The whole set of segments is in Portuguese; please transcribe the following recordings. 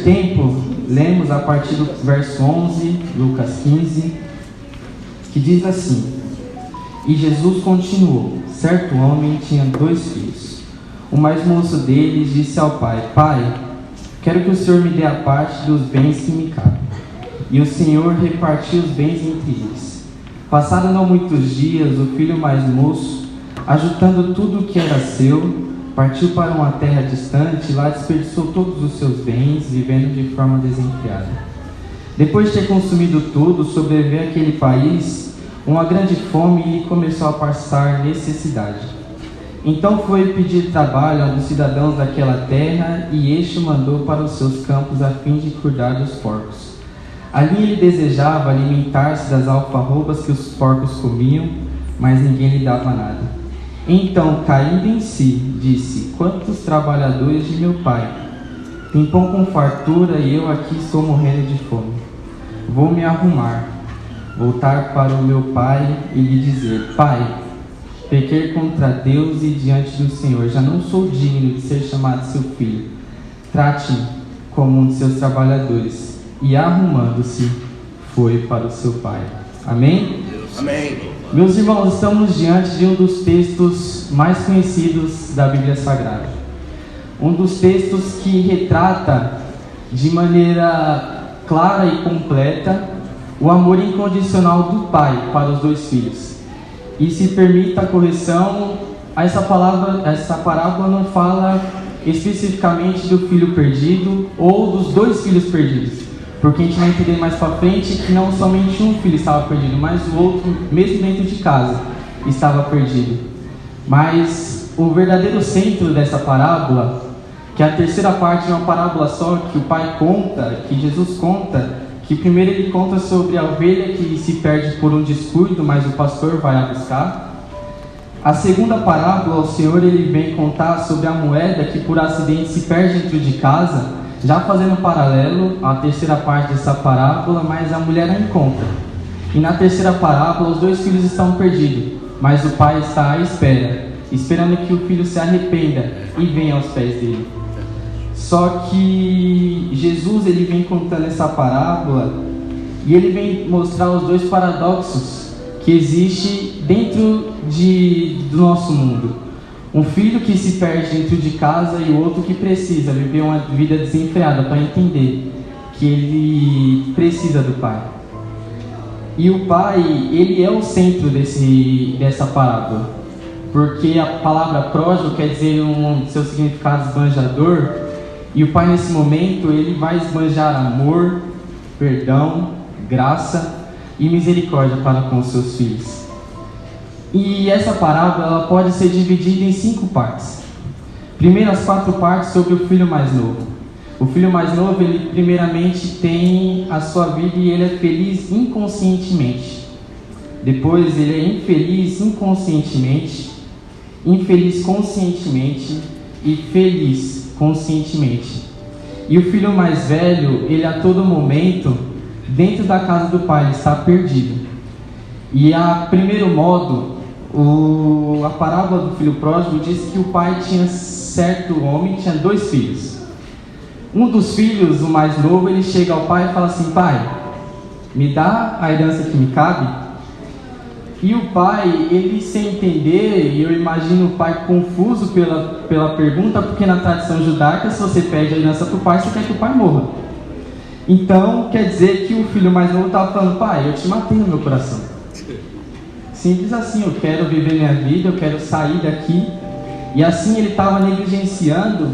tempo, lemos a partir do verso 11, Lucas 15, que diz assim: E Jesus continuou: Certo homem tinha 2 filhos. O mais moço deles disse ao pai: Pai, quero que o Senhor me dê a parte dos bens que me cabem. E o Senhor repartiu os bens entre eles. Passaram não muitos dias, o filho mais moço, ajuntando tudo o que era seu, partiu para uma terra distante e lá desperdiçou todos os seus bens, vivendo de forma desenfreada. Depois de ter consumido tudo, sobreveio àquele país uma grande fome e começou a passar necessidade. Então foi pedir trabalho a um dos cidadãos daquela terra, e este o mandou para os seus campos a fim de cuidar dos porcos. Ali ele desejava alimentar-se das alfarrobas que os porcos comiam, mas ninguém lhe dava nada. Então, caindo em si, disse: Quantos trabalhadores de meu pai têm pão com fartura e eu aqui estou morrendo de fome. Vou me arrumar, voltar para o meu pai e lhe dizer: Pai, pequei contra Deus e diante do Senhor, já não sou digno de ser chamado seu filho. Trate-me como um de seus trabalhadores. E arrumando-se, foi para o seu pai. Amém? Amém. Meus irmãos, estamos diante de um dos textos mais conhecidos da Bíblia Sagrada. Um dos textos que retrata de maneira clara e completa o amor incondicional do pai para os 2 filhos. E se permita a correção, essa parábola não fala especificamente do filho perdido ou dos 2 filhos perdidos. Porque a gente vai entender mais para frente que não somente um filho estava perdido, mas o outro, mesmo dentro de casa, estava perdido. Mas o verdadeiro centro dessa parábola, que é a terceira parte de uma parábola só, que o pai conta, que Jesus conta, que primeiro ele conta sobre a ovelha que se perde por um descuido, mas o pastor vai a buscar. A segunda parábola, o Senhor ele vem contar sobre a moeda que por acidente se perde dentro de casa, já fazendo um paralelo à terceira parte dessa parábola, mas a mulher a encontra. E na terceira parábola, os 2 filhos estão perdidos, mas o pai está à espera, esperando que o filho se arrependa e venha aos pés dele. Só que Jesus ele vem contando essa parábola e ele vem mostrar os 2 paradoxos que existem dentro do nosso mundo. Um filho que se perde dentro de casa e o outro que precisa viver uma vida desenfreada para entender que ele precisa do pai. E o pai, ele é o centro dessa parábola, porque a palavra pródigo quer dizer um de seus significados esbanjador, e o pai nesse momento ele vai esbanjar amor, perdão, graça e misericórdia para com os seus filhos. E essa parábola ela pode ser dividida em 5 partes. Primeiro, as 4 partes sobre o filho mais novo. O filho mais novo, ele primeiramente tem a sua vida e ele é feliz inconscientemente. Depois, ele é infeliz inconscientemente, infeliz conscientemente e feliz conscientemente. E o filho mais velho, ele a todo momento, dentro da casa do pai, ele está perdido. E a primeiro modo, a parábola do filho pródigo diz que o pai tinha certo homem, tinha 2 filhos. Um dos filhos, o mais novo, ele chega ao pai e fala assim: Pai, me dá a herança que me cabe? E o pai, ele sem entender, e eu imagino o pai confuso pela pergunta, porque na tradição judaica, se você pede a herança para o pai, você quer que o pai morra. Então, quer dizer que o filho mais novo estava falando: Pai, eu te matei no meu coração. Simples assim, eu quero viver minha vida, eu quero sair daqui. E assim ele estava negligenciando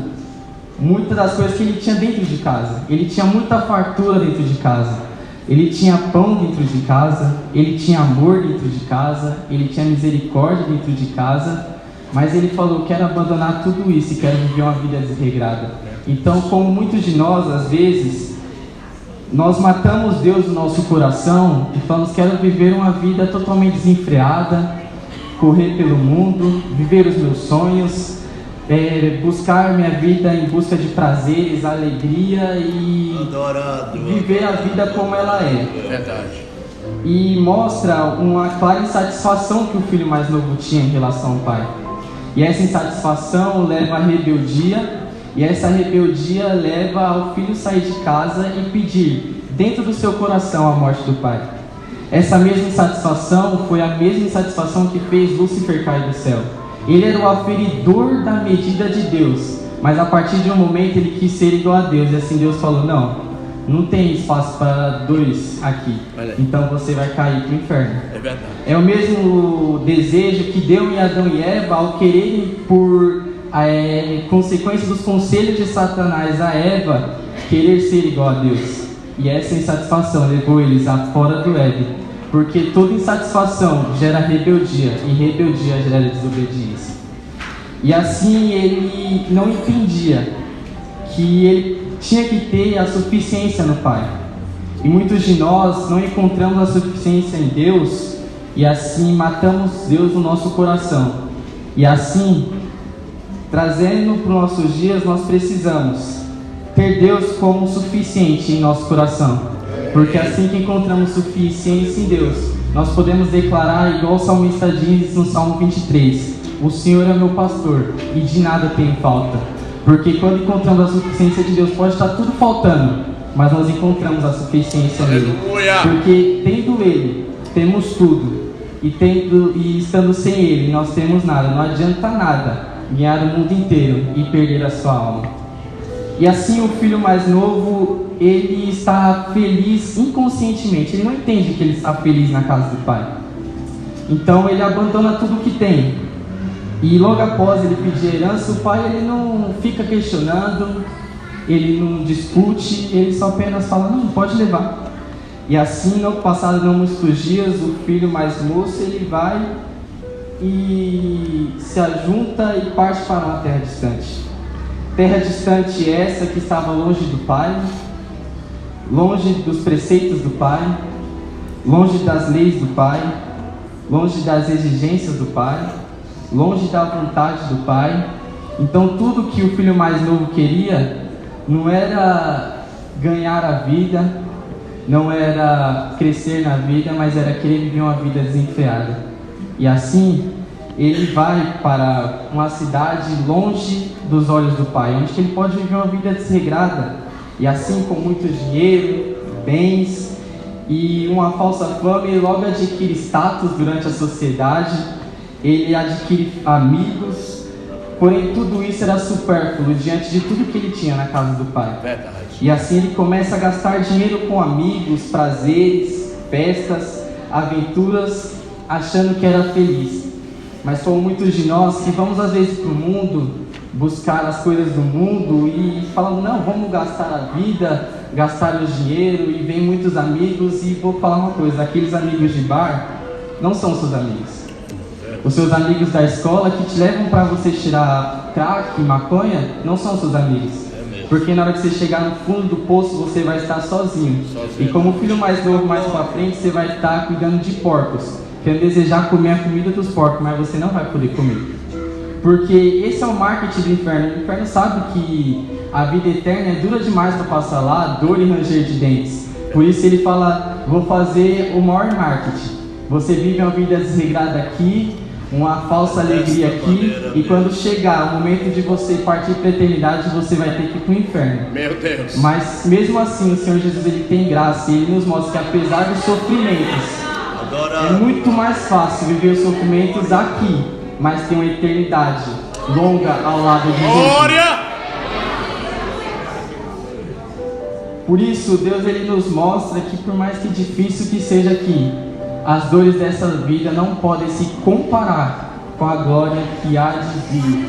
muitas das coisas que ele tinha dentro de casa. Ele tinha muita fartura dentro de casa. Ele tinha pão dentro de casa, ele tinha amor dentro de casa, ele tinha misericórdia dentro de casa. Mas ele falou: quero abandonar tudo isso e quero viver uma vida desregrada. Então, como muitos de nós, às vezes, nós matamos Deus no nosso coração e falamos: quero viver uma vida totalmente desenfreada, correr pelo mundo, viver os meus sonhos, buscar minha vida em busca de prazeres, alegria e viver a vida como ela é. Verdade. E mostra uma clara insatisfação que o filho mais novo tinha em relação ao pai. E essa insatisfação leva à rebeldia E essa rebeldia leva ao filho sair de casa e pedir, dentro do seu coração, a morte do pai. Essa mesma insatisfação foi a mesma insatisfação que fez Lúcifer cair do céu. Ele era o aferidor da medida de Deus, mas a partir de um momento ele quis ser igual a Deus, e assim Deus falou: não tem espaço para dois aqui, então você vai cair para o inferno. É verdade. É o mesmo desejo que deu em Adão e Eva ao quererem, por consequência dos conselhos de Satanás a Eva, querer ser igual a Deus. E essa insatisfação levou eles a fora do Éden, porque toda insatisfação gera rebeldia, e rebeldia gera desobediência. E assim ele não entendia que ele tinha que ter a suficiência no Pai. E muitos de nós não encontramos a suficiência em Deus, e assim matamos Deus no nosso coração. E assim, trazendo para os nossos dias, nós precisamos ter Deus como suficiente em nosso coração, porque assim que encontramos suficiência em Deus, nós podemos declarar, igual o salmista diz no Salmo 23: o Senhor é meu pastor e de nada tenho falta. Porque quando encontramos a suficiência de Deus, pode estar tudo faltando, mas nós encontramos a suficiência nele. Porque tendo Ele, temos tudo, e estando sem Ele, nós temos nada. Não adianta nada ganhar o mundo inteiro e perder a sua alma. E assim o filho mais novo, ele está feliz inconscientemente. Ele não entende que ele está feliz na casa do pai. Então ele abandona tudo o que tem. E logo após ele pedir herança, o pai ele não fica questionando, ele não discute, ele só apenas fala: não, pode levar. E assim, no passado não muitos dias, o filho mais moço ele vai e se ajunta e parte para uma terra distante. Terra distante essa que estava longe do pai, longe dos preceitos do pai, longe das leis do pai, longe das exigências do pai, longe da vontade do pai. Então tudo que o filho mais novo queria não era ganhar a vida, não era crescer na vida, mas era querer viver uma vida desenfreada. E assim ele vai para uma cidade longe dos olhos do pai, onde ele pode viver uma vida desregrada, e assim com muito dinheiro, bens e uma falsa fama, ele logo adquire status durante a sociedade, ele adquire amigos, porém tudo isso era supérfluo diante de tudo que ele tinha na casa do pai. Verdade. E assim ele começa a gastar dinheiro com amigos, prazeres, festas, aventuras, achando que era feliz. Mas como muitos de nós que vamos às vezes para o mundo, buscar as coisas do mundo e falamos: não, vamos gastar a vida, gastar o dinheiro, e vem muitos amigos. E vou falar uma coisa: aqueles amigos de bar não são seus amigos. Os seus amigos da escola que te levam para você tirar crack, maconha, não são seus amigos. Porque na hora que você chegar no fundo do poço, você vai estar sozinho. E como filho mais novo, mais para frente, você vai estar cuidando de porcos, querendo desejar comer a comida dos porcos, mas você não vai poder comer. Porque esse é o marketing do inferno. O inferno sabe que a vida eterna é dura demais para passar lá, dor e ranger de dentes. Por isso ele fala: vou fazer o maior marketing. Você vive uma vida desregrada aqui, uma falsa alegria aqui, e quando chegar o momento de você partir para a eternidade, você vai ter que ir para o inferno. Meu Deus! Mas mesmo assim, o Senhor Jesus ele tem graça, e ele nos mostra que apesar dos sofrimentos, é muito mais fácil viver os sofrimentos aqui, mas tem uma eternidade longa ao lado de Jesus. Por isso, Deus ele nos mostra que por mais que difícil que seja aqui, as dores dessa vida não podem se comparar com a glória que há de vir,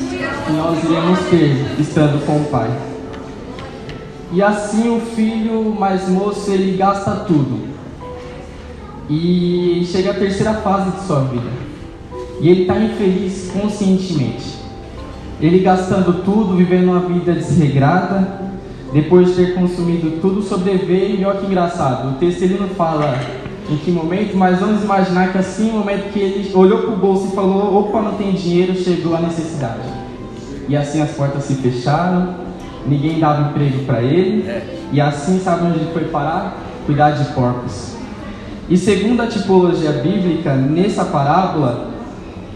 que nós iremos ter estando com o Pai. E assim o filho mais moço ele gasta tudo. E chega a terceira fase de sua vida. E ele está infeliz conscientemente. Ele gastando tudo, vivendo uma vida desregrada, depois de ter consumido tudo, sobreveio. E olha que engraçado, o texto ele não fala em que momento, mas vamos imaginar que assim, no momento que ele olhou para o bolso e falou: opa, não tem dinheiro, chegou a necessidade. E assim as portas se fecharam, ninguém dava emprego para ele, e assim sabe onde ele foi parar? Cuidar de porcos. E segundo a tipologia bíblica, nessa parábola,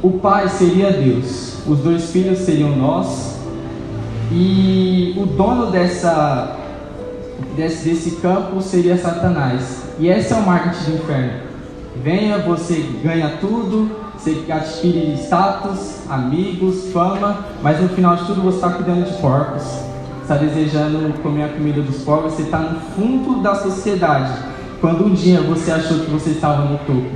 o pai seria Deus, os dois filhos seriam nós, E o dono desse campo seria Satanás. E esse é o marketing do inferno. Venha, você ganha tudo, você adquire status, amigos, fama, mas no final de tudo você está cuidando de porcos, está desejando comer a comida dos porcos, você está no fundo da sociedade, quando um dia você achou que você estava no topo.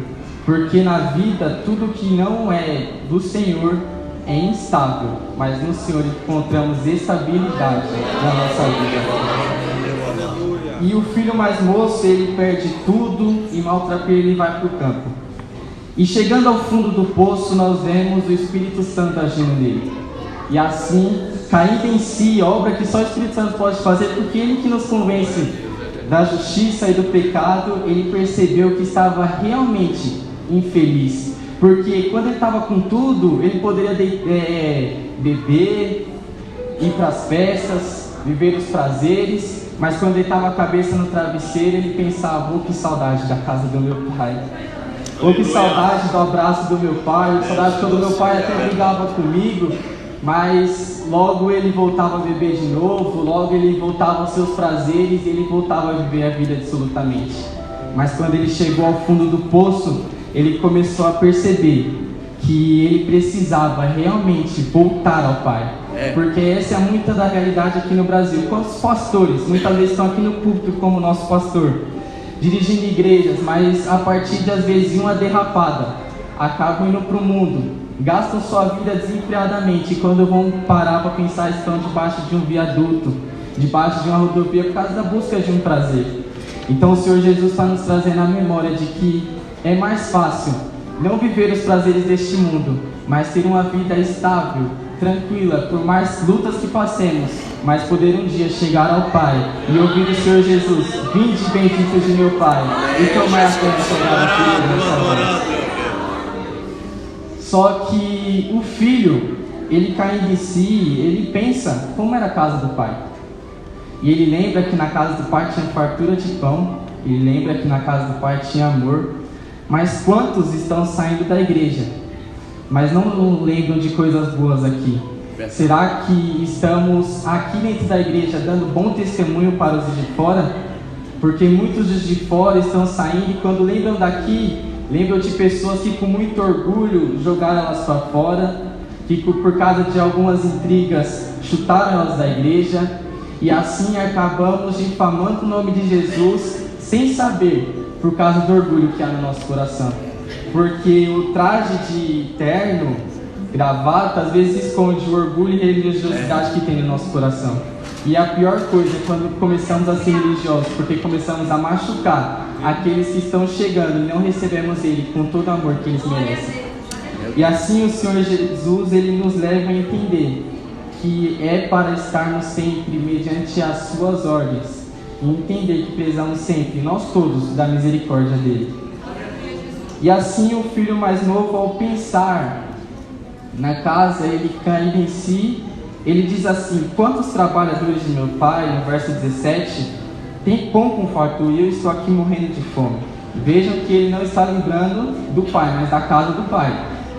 Porque na vida, tudo que não é do Senhor é instável, mas no Senhor encontramos estabilidade na nossa vida. E o filho mais moço, ele perde tudo e maltrapilha, ele vai para o campo. E chegando ao fundo do poço, nós vemos o Espírito Santo agindo nele. E assim, caindo em si, obra que só o Espírito Santo pode fazer, porque ele que nos convence da justiça e do pecado, ele percebeu que estava realmente infeliz. Porque quando ele estava com tudo, ele poderia beber, ir para as festas, viver os prazeres, mas quando ele estava a cabeça no travesseiro, ele pensava: oh, que saudade da casa do meu pai, oh, que saudade do abraço do meu pai, que saudade quando meu pai até brigava comigo, mas logo ele voltava a beber de novo, logo ele voltava aos seus prazeres, e ele voltava a viver a vida absolutamente. Mas quando ele chegou ao fundo do poço, ele começou a perceber que ele precisava realmente voltar ao Pai. Porque essa é muita da realidade aqui no Brasil. Quantos pastores, muitas vezes estão aqui no púlpito como nosso pastor, dirigindo igrejas, mas a partir de às vezes uma derrapada, acabam indo para o mundo, gastam sua vida desempregadamente, e quando vão parar para pensar, estão debaixo de um viaduto, debaixo de uma rodovia, por causa da busca de um prazer. Então o Senhor Jesus está nos trazendo a memória de que é mais fácil não viver os prazeres deste mundo, mas ter uma vida estável, tranquila, por mais lutas que passemos, mas poder um dia chegar ao Pai e ouvir o Senhor Jesus: vinde benditos de meu Pai, e tomai a terra. Só que o filho, ele caindo em si, ele pensa como era a casa do Pai. E ele lembra que na casa do Pai tinha fartura de pão, ele lembra que na casa do Pai tinha amor. Mas quantos estão saindo da igreja, mas não lembram de coisas boas aqui? Será que estamos aqui dentro da igreja dando bom testemunho para os de fora? Porque muitos dos de fora estão saindo e quando lembram daqui, lembram de pessoas que com muito orgulho jogaram elas para fora, que por causa de algumas intrigas chutaram elas da igreja, e assim acabamos difamando o nome de Jesus sem saber, por causa do orgulho que há no nosso coração. Porque o traje de terno, gravata, às vezes esconde o orgulho e religiosidade que tem no nosso coração. E a pior coisa é quando começamos a ser religiosos, porque começamos a machucar aqueles que estão chegando e não recebemos Ele com todo o amor que eles merecem. E assim o Senhor Jesus, Ele nos leva a entender que é para estarmos sempre mediante as suas ordens, e entender que precisamos sempre, nós todos, da misericórdia dele. E assim o filho mais novo, ao pensar na casa, ele caindo em si, ele diz assim: quantos trabalhadores de meu pai, no verso 17, tem pão com fartura e eu estou aqui morrendo de fome. Vejam que ele não está lembrando do pai, mas da casa do pai.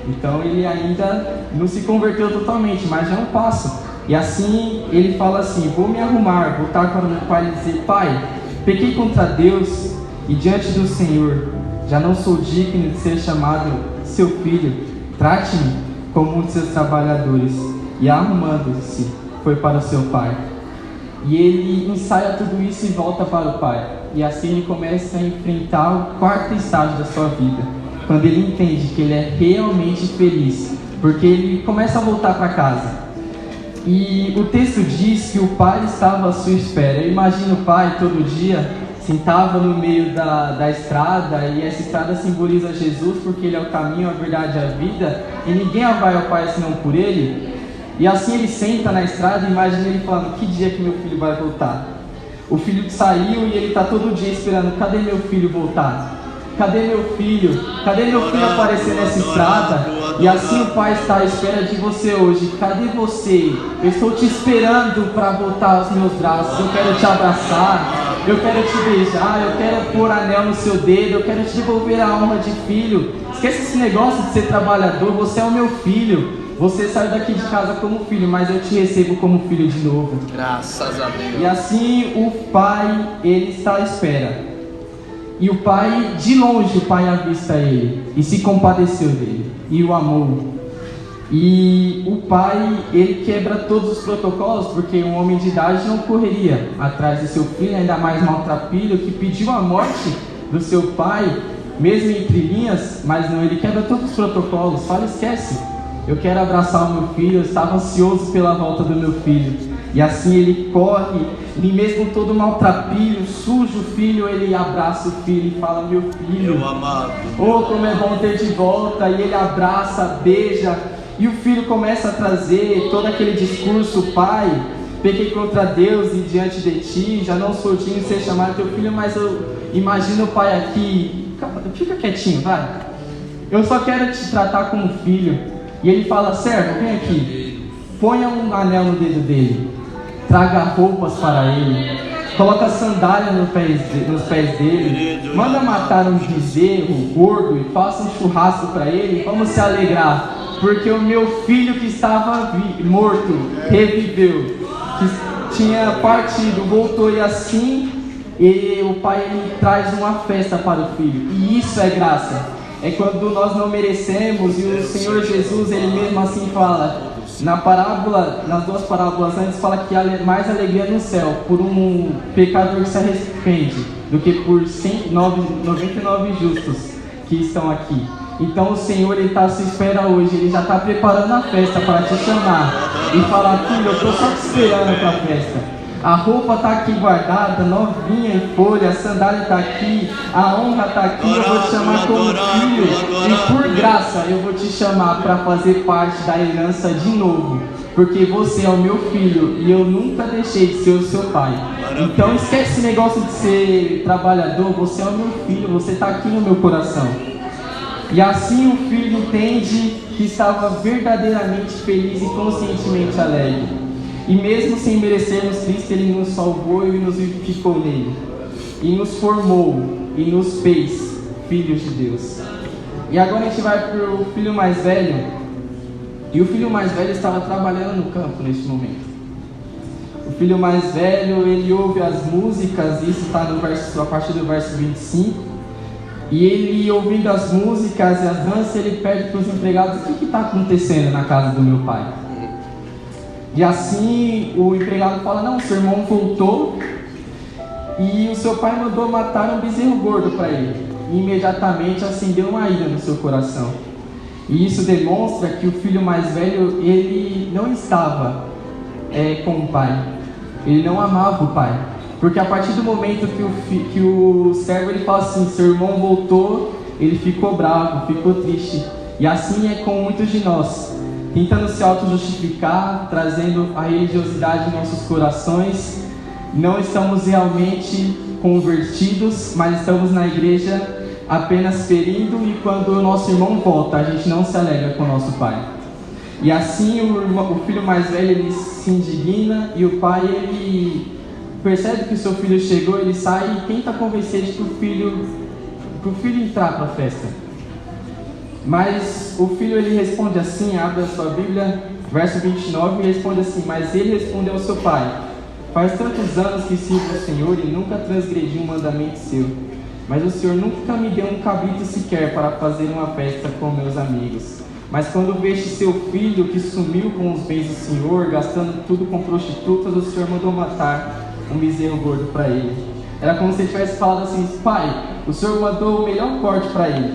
Então ele ainda não se converteu totalmente, mas já é um passo. E assim ele fala assim: vou me arrumar, voltar para o meu pai e dizer: pai, pequei contra Deus e diante do Senhor, já não sou digno de ser chamado seu filho, trate-me como um de seus trabalhadores. E arrumando-se, foi para o seu pai. E ele ensaia tudo isso e volta para o pai. E assim ele começa a enfrentar o quarto estágio da sua vida, quando ele entende que ele é realmente feliz, porque ele começa a voltar para casa. E o texto diz que o pai estava à sua espera. Eu imagino o pai todo dia sentava no meio da estrada, e essa estrada simboliza Jesus, porque ele é o caminho, a verdade e a vida, e ninguém vai ao pai senão por ele. E assim ele senta na estrada e imagina ele falando: que dia que meu filho vai voltar? O filho saiu e ele está todo dia esperando: cadê meu filho voltar? Cadê meu filho? Cadê meu filho aparecer nessa estrada? E assim o Pai está à espera de você hoje. Cadê você? Eu estou te esperando para voltar aos meus braços. Eu quero te abraçar, eu quero te beijar, eu quero pôr anel no seu dedo, eu quero te devolver a honra de filho. Esquece esse negócio de ser trabalhador, você é o meu filho. você saiu daqui de casa como filho, mas eu te recebo como filho de novo. Graças a Deus. E assim o pai, ele está à espera. E o pai, de longe, o pai avista ele e se compadeceu dele e o amou. E o pai, ele quebra todos os protocolos, porque um homem de idade não correria atrás de seu filho, ainda mais maltrapilho, que pediu a morte do seu pai, mesmo entre linhas, mas não, ele quebra todos os protocolos, fala, esquece, eu quero abraçar o meu filho, eu estava ansioso pela volta do meu filho. E assim ele corre, e mesmo todo maltrapilho, sujo o filho, ele abraça o filho e fala, meu filho, meu amado, oh, como é bom ter de volta. E ele abraça, beija, e o filho começa a trazer todo aquele discurso, pai, pequei contra Deus e diante de ti, já não sou digno de ser chamado teu filho, mas eu imagino o pai aqui, fica quietinho, vai, eu só quero te tratar como filho. E ele fala, servo, vem aqui, ponha um anel no dedo dele, traga roupas para ele, coloca sandália nos pés dele, manda matar um bezerro gordo e faça um churrasco para ele, vamos se alegrar, porque o meu filho que estava morto, reviveu, que tinha partido, voltou. E assim, e o pai, ele traz uma festa para o filho, e isso é graça, é quando nós não merecemos. E o Senhor Jesus, ele mesmo assim fala, na parábola, nas duas parábolas antes, fala que há mais alegria no céu por um pecador que se arrepende do que por 99 justos que estão aqui. Então o Senhor, ele está à sua espera hoje, ele já está preparando a festa para te chamar e falar, filho, eu estou só te esperando para a festa. A roupa está aqui guardada, novinha em folha, a sandália está aqui, a honra está aqui, eu vou te chamar como filho, e por graça eu vou te chamar para fazer parte da herança de novo, porque você é o meu filho e eu nunca deixei de ser o seu pai. Então esquece esse negócio de ser trabalhador, você é o meu filho, você está aqui no meu coração. E assim o filho entende que estava verdadeiramente feliz e conscientemente alegre. E mesmo sem merecermos Cristo, ele nos salvou e nos vivificou nele. E nos formou e nos fez filhos de Deus. E agora a gente vai para o filho mais velho. E o filho mais velho estava trabalhando no campo neste momento. O filho mais velho, ele ouve as músicas, isso está a partir do verso 25. E ele, ouvindo as músicas e as danças, ele pede para os empregados, o que está acontecendo na casa do meu pai? E assim o empregado fala, não, seu irmão voltou e o seu pai mandou matar um bezerro gordo para ele. E imediatamente acendeu uma ira no seu coração. E isso demonstra que o filho mais velho, ele não estava com o pai. Ele não amava o pai. Porque a partir do momento que o servo, ele fala assim, seu irmão voltou, ele ficou bravo, ficou triste. E assim é com muitos de nós, tentando se auto-justificar, trazendo a religiosidade em nossos corações. Não estamos realmente convertidos, mas estamos na igreja apenas ferindo, e quando o nosso irmão volta, a gente não se alegra com o nosso pai. E assim o filho mais velho, ele se indigna, e o pai, ele percebe que o seu filho chegou, ele sai e tenta convencer ele para o filho entrar para a festa. Mas o filho, ele responde assim, abre a sua Bíblia, verso 29, e responde assim, mas ele respondeu ao seu pai, faz tantos anos que sirvo ao Senhor e nunca transgredi um mandamento seu, mas o Senhor nunca me deu um cabrito sequer para fazer uma festa com meus amigos. Mas quando veste seu filho que sumiu com os bens do Senhor, gastando tudo com prostitutas, o Senhor mandou matar um bezerro gordo para ele. Era como se ele tivesse falado assim, pai, o Senhor mandou o melhor corte para ele,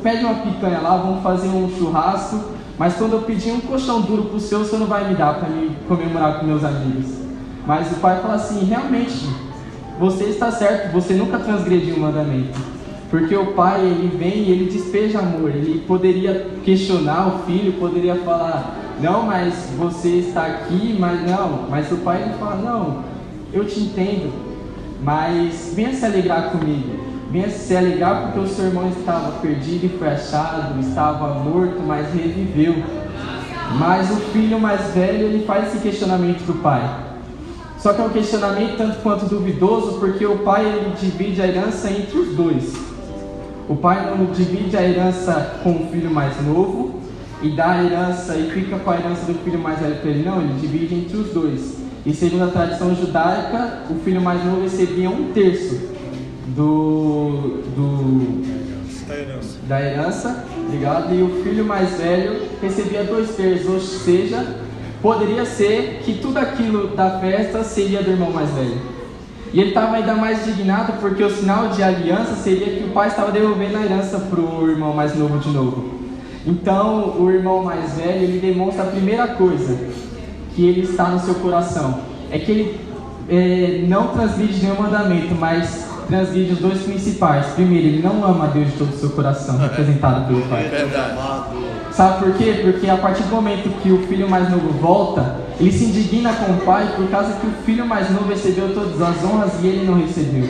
pede uma picanha lá, vamos fazer um churrasco, mas quando eu pedir um colchão duro para o Senhor não vai me dar para me comemorar com meus amigos. Mas o pai fala assim, realmente, você está certo, você nunca transgrediu o mandamento, porque o pai, ele vem e ele despeja amor. Ele poderia questionar o filho, poderia falar, não, mas você está aqui, mas o pai, ele fala, não, eu te entendo, mas venha se alegrar comigo, venha se alegrar porque o seu irmão estava perdido e foi achado, estava morto, mas reviveu. Mas o filho mais velho, ele faz esse questionamento do pai. Só que é um questionamento tanto quanto duvidoso, porque o pai, ele divide a herança entre os dois. O pai não divide a herança com o filho mais novo, e dá a herança e fica com a herança do filho mais velho para ele. Não, ele divide entre os dois. E segundo a tradição judaica, o filho mais novo recebia 1/3 da herança, obrigado, e o filho mais velho recebia 2/3, ou seja, poderia ser que tudo aquilo da festa seria do irmão mais velho. E ele estava ainda mais indignado porque o sinal de aliança seria que o pai estava devolvendo a herança para o irmão mais novo de novo. Então o irmão mais velho, ele demonstra a primeira coisa que ele está no seu coração, é que ele não transgride nenhum mandamento, mas transgride os dois principais. Primeiro, ele não ama a Deus de todo o seu coração, representado pelo pai. Sabe por quê? Porque a partir do momento que o filho mais novo volta, ele se indigna com o pai por causa que o filho mais novo recebeu todas as honras e ele não recebeu.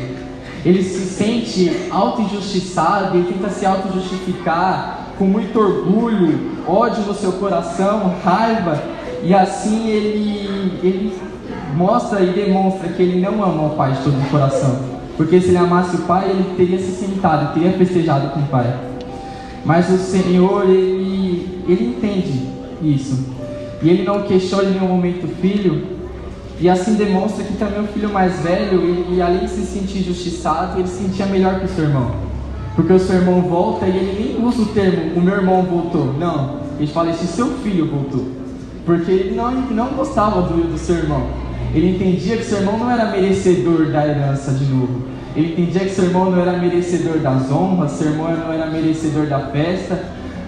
Ele se sente auto-injustiçado, ele tenta se auto-justificar com muito orgulho, ódio no seu coração, raiva, e assim ele mostra e demonstra que ele não ama o pai de todo o coração. Porque se ele amasse o pai, ele teria se sentado, teria festejado com o pai. Mas o Senhor, ele entende isso. E ele não questiona em nenhum momento o filho. E assim demonstra que também o filho mais velho, ele além de se sentir injustiçado, ele se sentia melhor que o seu irmão. Porque o seu irmão volta e ele nem usa o termo, o meu irmão voltou. Não, ele fala, esse seu filho voltou. Porque ele não gostava do seu irmão. Ele entendia que seu irmão não era merecedor da herança de novo. Ele entendia que seu irmão não era merecedor das honras, seu irmão não era merecedor da festa.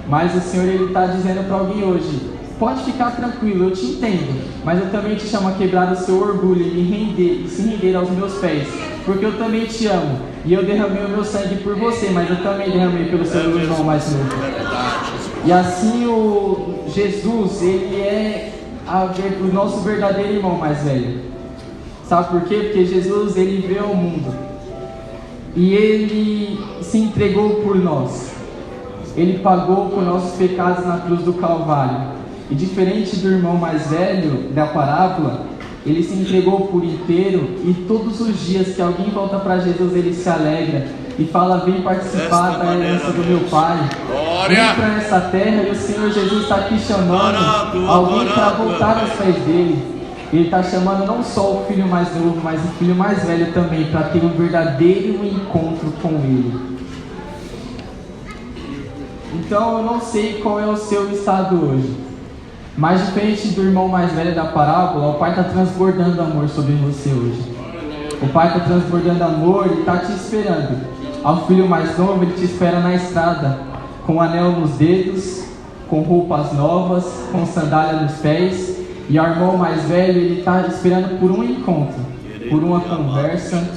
Mas o Senhor, ele está dizendo para alguém hoje, pode ficar tranquilo, eu te entendo, mas eu também te chamo a quebrar o seu orgulho e se render aos meus pés, porque eu também te amo, e eu derramei o meu sangue por você, mas eu também derramei pelo seu irmão mais novo. E assim o Jesus, ele é o nosso verdadeiro irmão mais velho. Sabe por quê? Porque Jesus, ele veio ao mundo e ele se entregou por nós. Ele pagou por nossos pecados na cruz do Calvário. E diferente do irmão mais velho da parábola, ele se entregou por inteiro, e todos os dias que alguém volta para Jesus, ele se alegra e fala, vem participar da herança do meu Pai. Entra nessa terra, e o Senhor Jesus está aqui chamando alguém para voltar aos pés dele. Ele está chamando não só o filho mais novo, mas o filho mais velho também, para ter um verdadeiro encontro com ele. Então eu não sei qual é o seu estado hoje, mas diferente do irmão mais velho da parábola, o pai está transbordando amor sobre você hoje. O pai está transbordando amor e está te esperando. Ao filho mais novo, ele te espera na estrada, com anel nos dedos, com roupas novas, com sandália nos pés. E ao irmão mais velho, ele está esperando por um encontro, por uma conversa,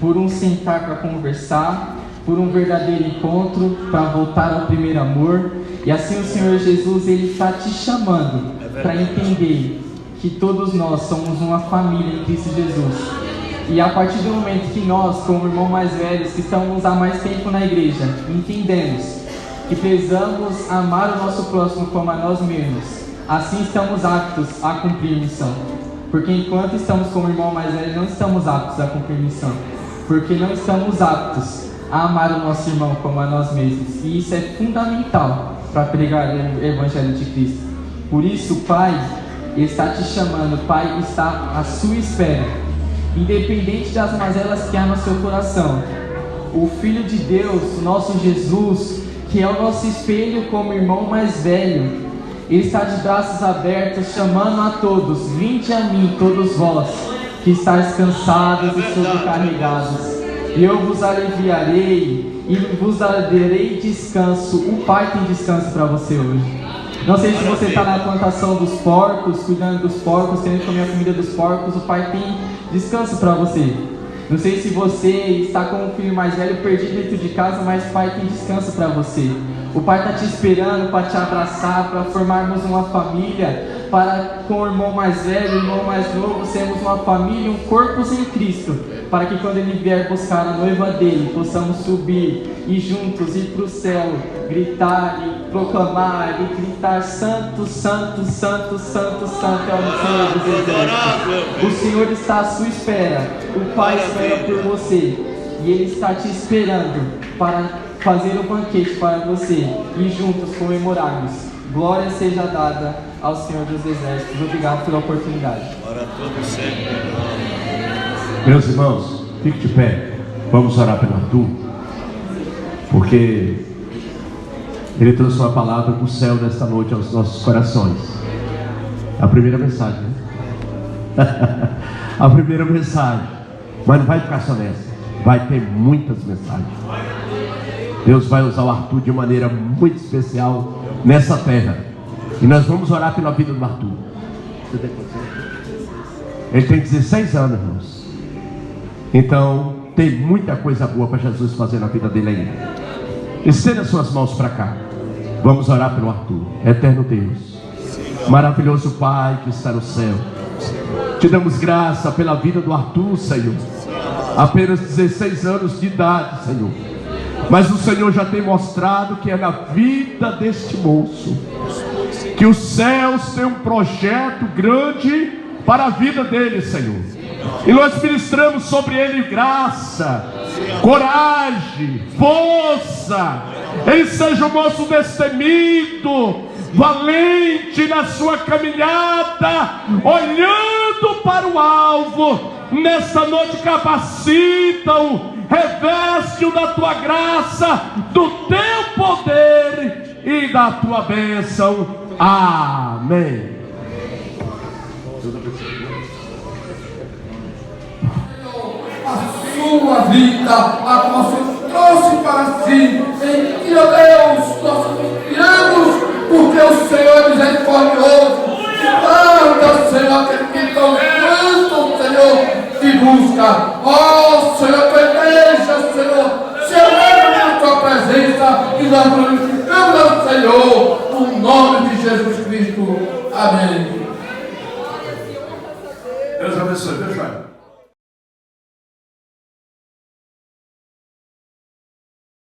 por um sentar para conversar, por um verdadeiro encontro, para voltar ao primeiro amor. E assim o Senhor Jesus, ele está te chamando para entender que todos nós somos uma família em Cristo Jesus. E a partir do momento que nós, como irmãos mais velhos, que estamos há mais tempo na igreja, entendemos que precisamos amar o nosso próximo como a nós mesmos, assim estamos aptos a cumprir missão. Porque enquanto estamos como irmão mais velho, não estamos aptos a cumprir missão. Porque não estamos aptos a amar o nosso irmão como a nós mesmos. E isso é fundamental para pregar o Evangelho de Cristo. Por isso o Pai está te chamando, o Pai está à sua espera. Independente das mazelas que há no seu coração, o Filho de Deus, o nosso Jesus, que é o nosso espelho como irmão mais velho, ele está de braços abertos, chamando a todos, vinde a mim todos vós, que estáis cansados e sobrecarregados, e eu vos aliviarei, e vos darei descanso. O Pai tem descanso para você hoje. Não sei se você está na plantação dos porcos, cuidando dos porcos, querendo comer a comida dos porcos, o Pai tem descanso para você. Não sei se você está com um filho mais velho perdido dentro de casa, mas o Pai tem descanso para você. O Pai está te esperando para te abraçar, para formarmos uma família, para com o irmão mais velho, o irmão mais novo, sermos uma família, um corpo em Cristo, para que quando Ele vier buscar a noiva dele, possamos subir e juntos ir para o céu, gritar e proclamar e gritar: Santo, Santo, Santo, Santo, Santo é o Senhor dos Exércitos. O Senhor está à sua espera, o Pai espera por você, e Ele está te esperando para fazer um banquete para você e juntos comemorarmos Glória seja dada ao Senhor dos Exércitos. Obrigado pela oportunidade. Ora todo sempre. Meus irmãos, fique de pé. Vamos orar pelo Arthur, porque ele trouxe uma palavra do céu nesta noite aos nossos corações. A primeira mensagem, né? A primeira mensagem. Mas não vai ficar só nessa. Vai ter muitas mensagens. Deus vai usar o Arthur de maneira muito especial nessa terra. E nós vamos orar pela vida do Arthur. Ele tem 16 anos, irmãos. Então tem muita coisa boa para Jesus fazer na vida dele ainda. Estenda suas mãos para cá. Vamos orar pelo Arthur. Eterno Deus, maravilhoso Pai que está no céu, te damos graça pela vida do Arthur, Senhor. Apenas 16 anos de idade, Senhor, mas o Senhor já tem mostrado que é na vida deste moço que os céus têm um projeto grande para a vida dele, Senhor. E nós ministramos sobre ele graça, coragem, força. Ele seja um moço destemido, valente na sua caminhada, olhando para o alvo. Nesta noite capacita-o, reveste-o da tua graça, do teu poder e da tua bênção. Amém. A sua vida, a qual você trouxe para si, em dia, Deus, nós confiamos, porque o Senhor é misericordioso. Guarda, Senhor, aquele que tão tanto, Senhor, te busca. Ó, Senhor, tua igreja, Senhor, se alegra na tua presença e nós glorificamos ao Senhor, no nome de Jesus Cristo. Amém. Deus abençoe, deixa eu.